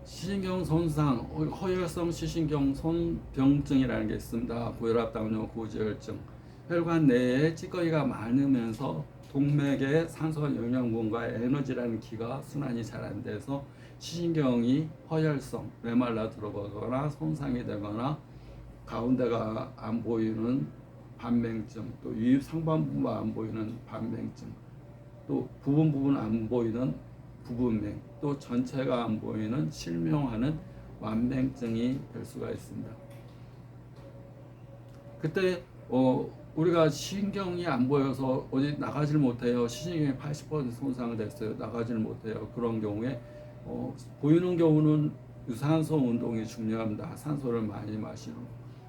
시신경 손상, 허혈성 시신경 손병증이라는 게 있습니다. 고혈압, 당뇨, 고지혈증. 혈관 내에 찌꺼기가 많으면서 동맥에 산소와 영양분과 에너지라는 기가 순환이 잘 안 돼서 시신경이 허혈성, 메말라 들어가거나 손상이 되거나 가운데가 안 보이는 반맹증, 또 유입 상반부가 안 보이는 반맹증, 또 부분 안 보이는 부분맹, 또 전체가 안 보이는 실명하는 완맹증이 될 수가 있습니다. 그때 우리가 신경이 안 보여서 어디 나가질 못해요. 시신경이 80% 손상됐어요. 나가질 못해요. 그런 경우에 보이는 경우는 유산소 운동이 중요합니다. 산소를 많이 마시는.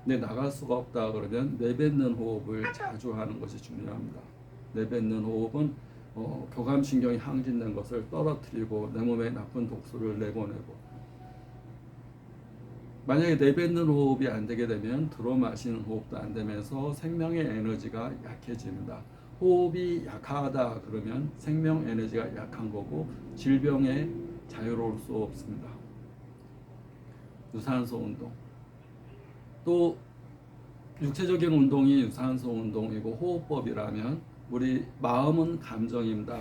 근데 나갈 수가 없다 그러면 내뱉는 호흡을 자주 하는 것이 중요합니다. 내뱉는 호흡은 교감신경이 항진된 것을 떨어뜨리고 내 몸에 나쁜 독소를 내보내고, 만약에 내뱉는 호흡이 안 되게 되면 들어 마시는 호흡도 안 되면서 생명의 에너지가 약해집니다. 호흡이 약하다 그러면 생명 에너지가 약한 거고 질병에 자유로울 수 없습니다. 유산소 운동, 또 육체적인 운동이 유산소 운동이고 호흡법이라면 우리 마음은 감정입니다.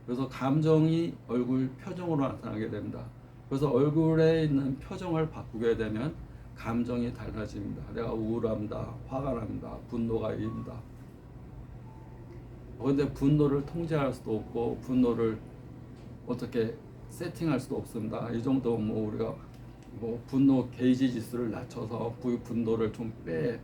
그래서 감정이 얼굴 표정으로 나타나게 됩니다. 그래서 얼굴에 있는 표정을 바꾸게 되면 감정이 달라집니다. 내가 우울합니다, 화가 납니다, 분노가 있습니다. 그런데 분노를 통제할 수도 없고 분노를 어떻게 세팅할 수도 없습니다. 이 정도 우리가 분노 게이지 지수를 낮춰서 분노를 좀 빼,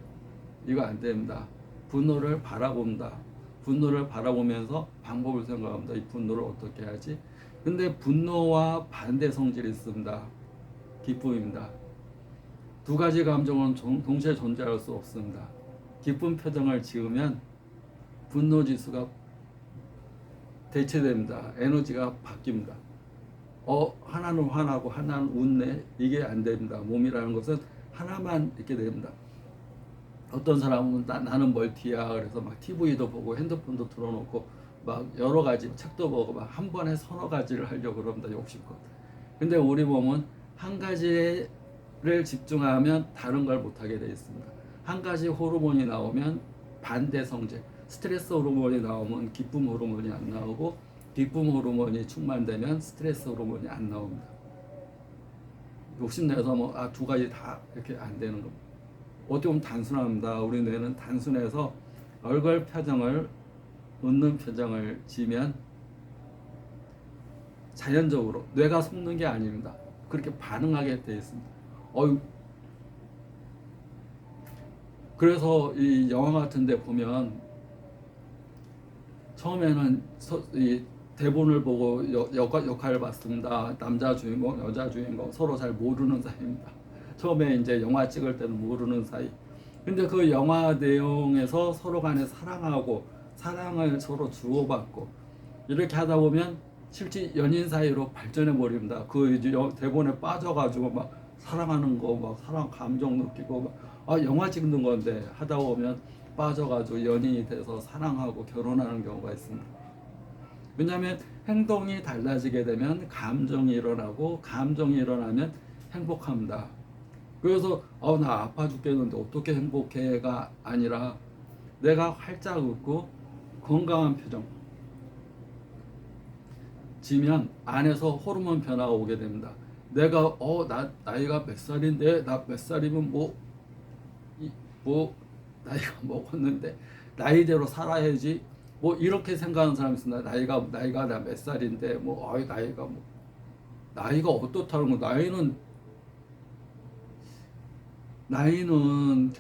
이거 안 됩니다. 분노를 바라봅니다. 분노를 바라보면서 방법을 생각합니다. 이 분노를 어떻게 하지? 근데 분노와 반대 성질이 있습니다. 기쁨입니다. 두 가지 감정은 동시에 존재할 수 없습니다. 기쁜 표정을 지으면 분노 지수가 대체됩니다. 에너지가 바뀝니다. 하나는 화나고 하나는 웃네. 이게 안 됩니다. 몸이라는 것은 하나만 있게 됩니다. 어떤 사람은 나는 멀티야. 그래서 막 TV도 보고 핸드폰도 틀어놓고 막 여러 가지 책도 보고 막 한 번에 서너 가지를 하려고 그럽니다. 욕심껏. 근데 우리 몸은 한 가지를 집중하면 다른 걸 못하게 되어 있습니다. 한 가지 호르몬이 나오면 반대 성질, 스트레스 호르몬이 나오면 기쁨 호르몬이 안 나오고, 기쁨 호르몬이 충만되면 스트레스 호르몬이 안 나옵니다. 욕심내서 두 가지 다 이렇게 안 되는 겁니다. 어떻게 보면 단순합니다. 우리 뇌는 단순해서 얼굴 표정을, 웃는 표정을 지으면 자연적으로 뇌가 속는 게 아닙니다. 그렇게 반응하게 되어 있습니다. 그래서 이 영화 같은 데 보면 처음에는 이 대본을 보고 역할을 봤습니다. 남자 주인공, 여자 주인공 서로 잘 모르는 사이입니다. 처음에 이제 영화 찍을 때는 모르는 사이. 근데 그 영화 내용에서 서로 간에 사랑하고 사랑을 서로 주고받고 이렇게 하다 보면 실제 연인 사이로 발전해 버립니다. 그 대본에 빠져가지고 막 사랑하는 거, 막 사랑 감정 느끼고 영화 찍는 건데 하다 보면 빠져가지고 연인이 돼서 사랑하고 결혼하는 경우가 있습니다. 왜냐하면 행동이 달라지게 되면 감정이 일어나고, 감정이 일어나면 행복합니다. 그래서 나 아파 죽겠는데 어떻게 행복해가 아니라 내가 활짝 웃고 건강한 표정 지면 안에서 호르몬 변화가 오게 됩니다. 내가 나이가 몇 살인데, 나 몇 살이면 나이가 먹었는데 나이대로 살아야지 이렇게 생각하는 사람이 있습니다. 나이가 나 몇 살인데 나이가 어떻다는 거. 나이는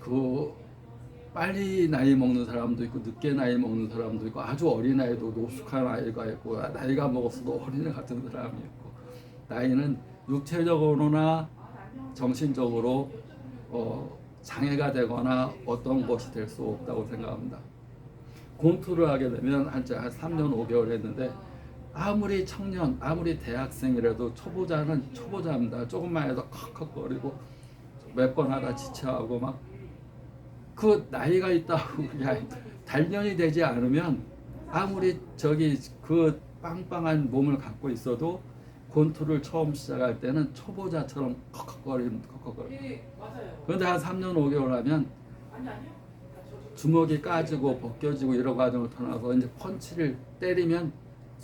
빨리 나이 먹는 사람도 있고 늦게 나이 먹는 사람도 있고 아주 어린 아이도 노숙한 아이가 있고 나이가 먹었어도 어린애 같은 사람이 있고, 나이는 육체적으로나 정신적으로 장애가 되거나 어떤 것이 될 수 없다고 생각합니다. 공투를 하게 되면 한 3년 5개월 했는데 아무리 청년, 아무리 대학생이라도 초보자는 초보자입니다. 조금만 해도 컥컥거리고 몇 번 하다 지쳐하고 막 그 나이가 있다고 단련이 되지 않으면 아무리 그 빵빵한 몸을 갖고 있어도 권투를 처음 시작할 때는 초보자처럼 컥컥거립니다. 컥컥거려. 예, 맞아요. 그런데 한 3년 5개월 하면 아니요. 주먹이 까지고 벗겨지고 이런 과정을 떠나서 이제 펀치를 때리면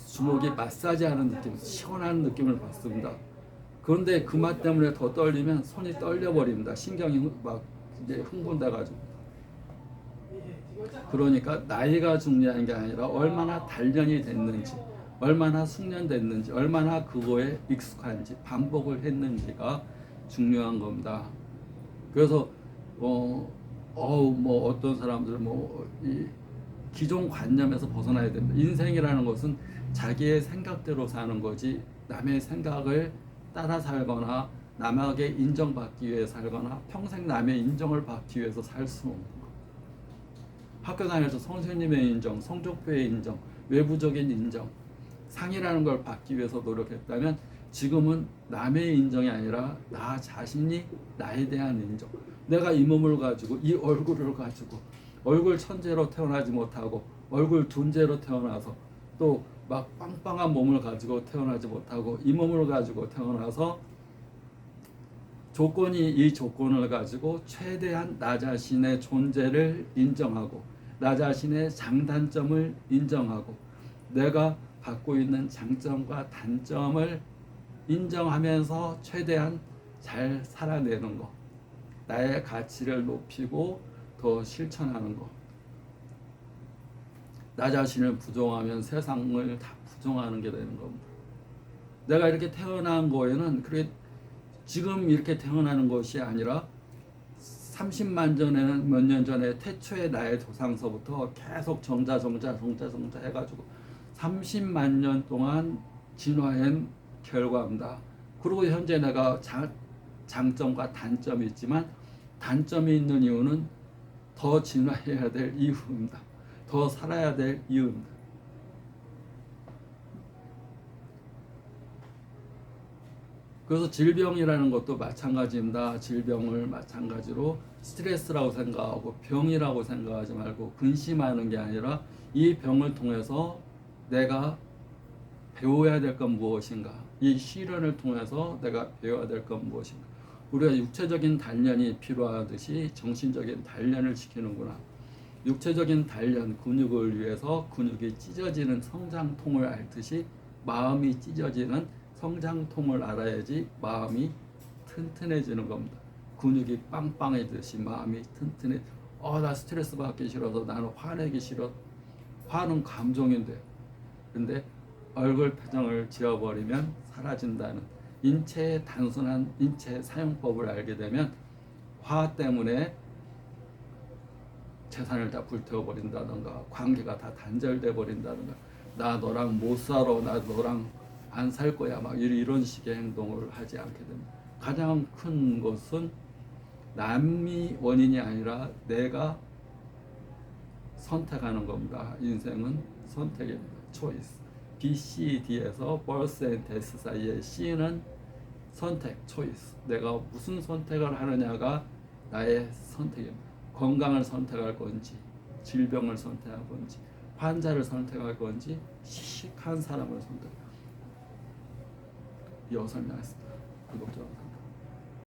주먹이 마사지하는 느낌, 시원한 느낌을 받습니다. 그런데 그 맛 때문에 더 떨리면 손이 떨려버립니다. 신경이 막 이제 흥분돼가지고. 그러니까 나이가 중요한 게 아니라 얼마나 단련이 됐는지, 얼마나 숙련됐는지, 얼마나 그거에 익숙한지, 반복을 했는지가 중요한 겁니다. 그래서 뭐 어떤 사람들 이 기존 관념에서 벗어나야 됩니다. 인생이라는 것은 자기의 생각대로 사는 거지 남의 생각을 따라 살거나 남에게 인정받기 위해 살거나 평생 남의 인정을 받기 위해서 살 수는 없는 거. 학교 다니면서 선생님의 인정, 성적표의 인정, 외부적인 인정, 상이라는 걸 받기 위해서 노력했다면 지금은 남의 인정이 아니라 나 자신이 나에 대한 인정. 내가 이 몸을 가지고 이 얼굴을 가지고 얼굴 천재로 태어나지 못하고 얼굴 둔재로 태어나서 또 막 빵빵한 몸을 가지고 태어나지 못하고 이 몸을 가지고 태어나서 이 조건을 가지고 최대한 나 자신의 존재를 인정하고 나 자신의 장단점을 인정하고 내가 갖고 있는 장점과 단점을 인정하면서 최대한 잘 살아내는 것, 나의 가치를 높이고 더 실천하는 것. 나 자신을 부정하면 세상을 다 부정하는 게 되는 겁니다. 내가 이렇게 태어난 거에는 그래 지금 이렇게 태어나는 것이 아니라 30만 전에는 몇 년 전에 태초의 나의 조상서부터 계속 정자 해가지고 30만 년 동안 진화한 결과입니다. 그리고 현재 내가 장점과 단점이 있지만 단점이 있는 이유는 더 진화해야 될 이유입니다. 더 살아야 될 이유입니다. 그래서 질병이라는 것도 마찬가지입니다. 질병을 마찬가지로 스트레스라고 생각하고 병이라고 생각하지 말고 근심하는 게 아니라 이 병을 통해서 내가 배워야 될 건 무엇인가, 이 시련을 통해서 내가 배워야 될 건 무엇인가. 우리가 육체적인 단련이 필요하듯이 정신적인 단련을 시키는구나. 육체적인 단련, 근육을 위해서 근육이 찢어지는 성장통을 앓듯이 마음이 찢어지는 성장통을 알아야지 마음이 튼튼해지는 겁니다. 근육이 빵빵해지듯이 마음이 튼튼해. 나 스트레스 받기 싫어서 나는 화내기 싫어. 화는 감정인데. 근데 얼굴 표정을 지워버리면 사라진다는 인체의 단순한 인체 사용법을 알게 되면 화 때문에 재산을 다 불태워버린다든가 관계가 다 단절돼 버린다든가 나 너랑 못 살아, 나 너랑 안 살 거야, 막 이런 식의 행동을 하지 않게 됩니다. 가장 큰 것은 남이 원인이 아니라 내가 선택하는 겁니다. 인생은 선택입니다. 초이스. B, C, D에서 birth and death 사이에 C는 선택, 초이스. 내가 무슨 선택을 하느냐가 나의 선택입니다. 건강을 선택할 건지, 질병을 선택할 건지, 환자를 선택할 건지, 시식한 사람을 선택할 건지. 이어 설명했습니다. 구독자